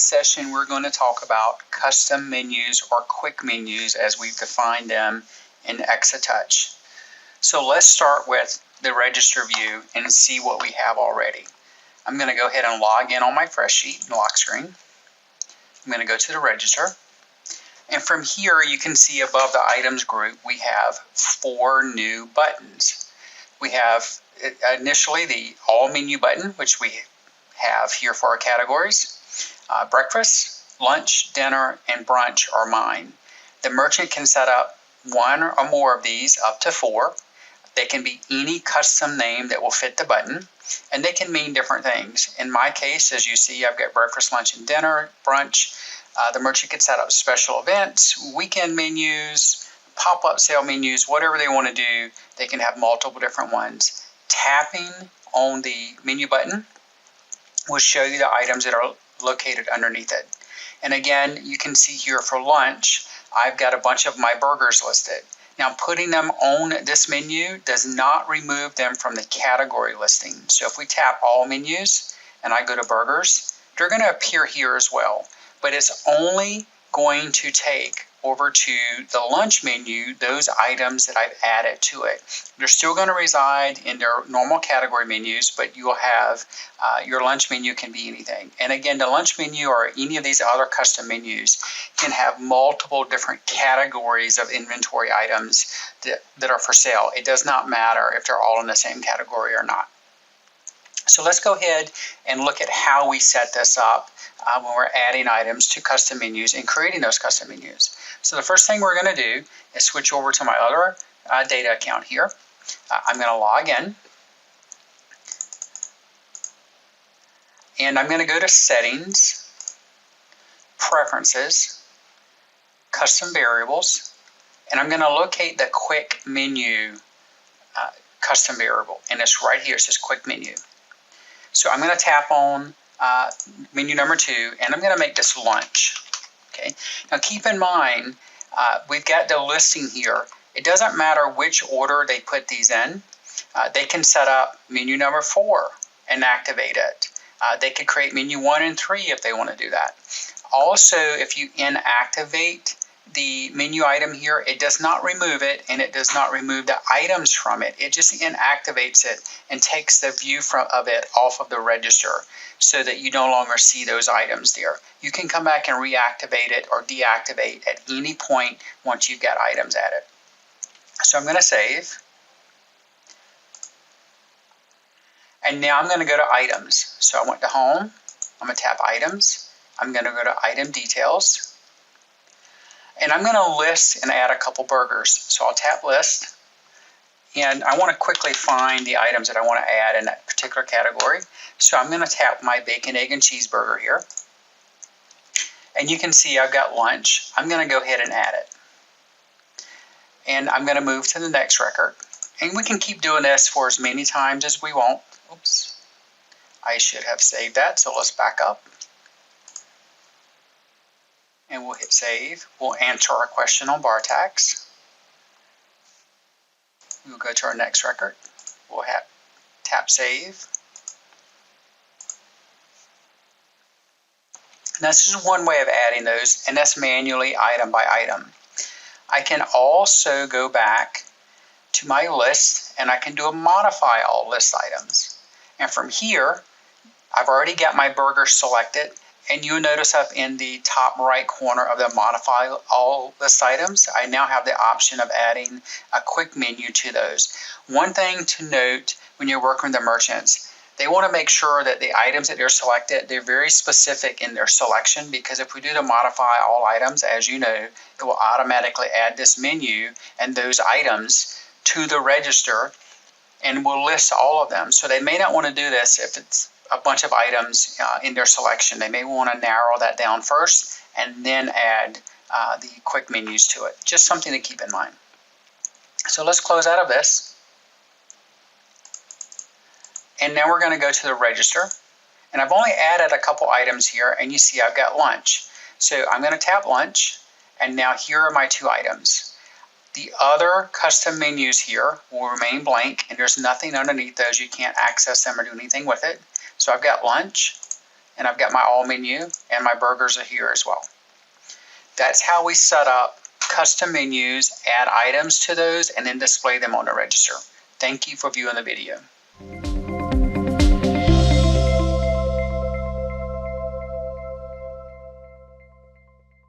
session, we're going to talk about custom menus or quick menus as we've defined them in Exatouch. So let's start with the register view and see what we have already. I'm going to go ahead and log in on my fresh sheet lock screen. I'm going to go to the register. And from here, you can see above the items group, we have 4 new buttons. We have initially the all menu button, which we have here for our categories. Breakfast, lunch, dinner, and brunch are mine. The merchant can set up 1 or more of these up to 4. They can be any custom name that will fit the button, and they can mean different things. In my case, as you see, I've got breakfast, lunch, and dinner, brunch. The merchant can set up special events, weekend menus, pop-up sale menus, whatever they want to do. They can have multiple different ones. Tapping on the menu button will show you the items that are located underneath it. And again, you can see here for lunch, I've got a bunch of my burgers listed. Now, putting them on this menu does not remove them from the category listing. So if we tap all menus and I go to burgers, they're going to appear here as well. But it's only going to take over to the lunch menu those items that I've added to it. They're still going to reside in their normal category menus, but you'll have your lunch menu can be anything. And again, the lunch menu or any of these other custom menus can have multiple different categories of inventory items that are for sale. It does not matter if they're all in the same category or not. So let's go ahead and look at how we set this up when we're adding items to custom menus and creating those custom menus. So the first thing we're going to do is switch over to my other data account here. I'm going to log in. And I'm going to go to Settings, Preferences, Custom Variables, and I'm going to locate the Quick Menu custom variable. And it's right here. It says Quick Menu. So I'm going to tap on menu number 2, and I'm going to make this lunch. Okay. Now keep in mind, we've got the listing here. It doesn't matter which order they put these in. They can set up menu number 4 and activate it. They could create menu 1 and 3 if they want to do that. Also, if you inactivate the menu item here, it does not remove it, and it does not remove the items from it. It just inactivates it and takes the view of it off of the register so that you no longer see those items there. You can come back and reactivate it or deactivate at any point once you've got items added. So I'm going to save. And now I'm going to go to items. So I went to home. I'm going to tap items. I'm going to go to item details. And I'm going to list and add a couple burgers. So I'll tap list. And I want to quickly find the items that I want to add in that particular category. So I'm going to tap my bacon, egg, and cheeseburger here. And you can see I've got lunch. I'm going to go ahead and add it. And I'm going to move to the next record. And we can keep doing this for as many times as we want. Oops. I should have saved that. So let's back up. And we'll hit save. We'll answer our question on bar tax. We'll go to our next record. We'll tap save. And this is one way of adding those, and that's manually item by item. I can also go back to my list and I can do a modify all list items. And from here, I've already got my burger selected. And you'll notice up in the top right corner of the modify all list items, I now have the option of adding a quick menu to those. One thing to note when you're working with the merchants, they want to make sure that the items that they're selected, they're very specific in their selection, because if we do the modify all items, as you know, it will automatically add this menu and those items to the register and will list all of them. So they may not want to do this if it's a bunch of items in their selection. They may want to narrow that down first and then add the quick menus to it. Just something to keep in mind. So let's close out of this. And now we're going to go to the register. And I've only added a couple items here, and you see I've got lunch. So I'm going to tap lunch, and now here are my 2 items. The other custom menus here will remain blank, and there's nothing underneath those. You can't access them or do anything with it. So I've got lunch, and I've got my all menu, and my burgers are here as well. That's how we set up custom menus, add items to those, and then display them on the register. Thank you for viewing the video.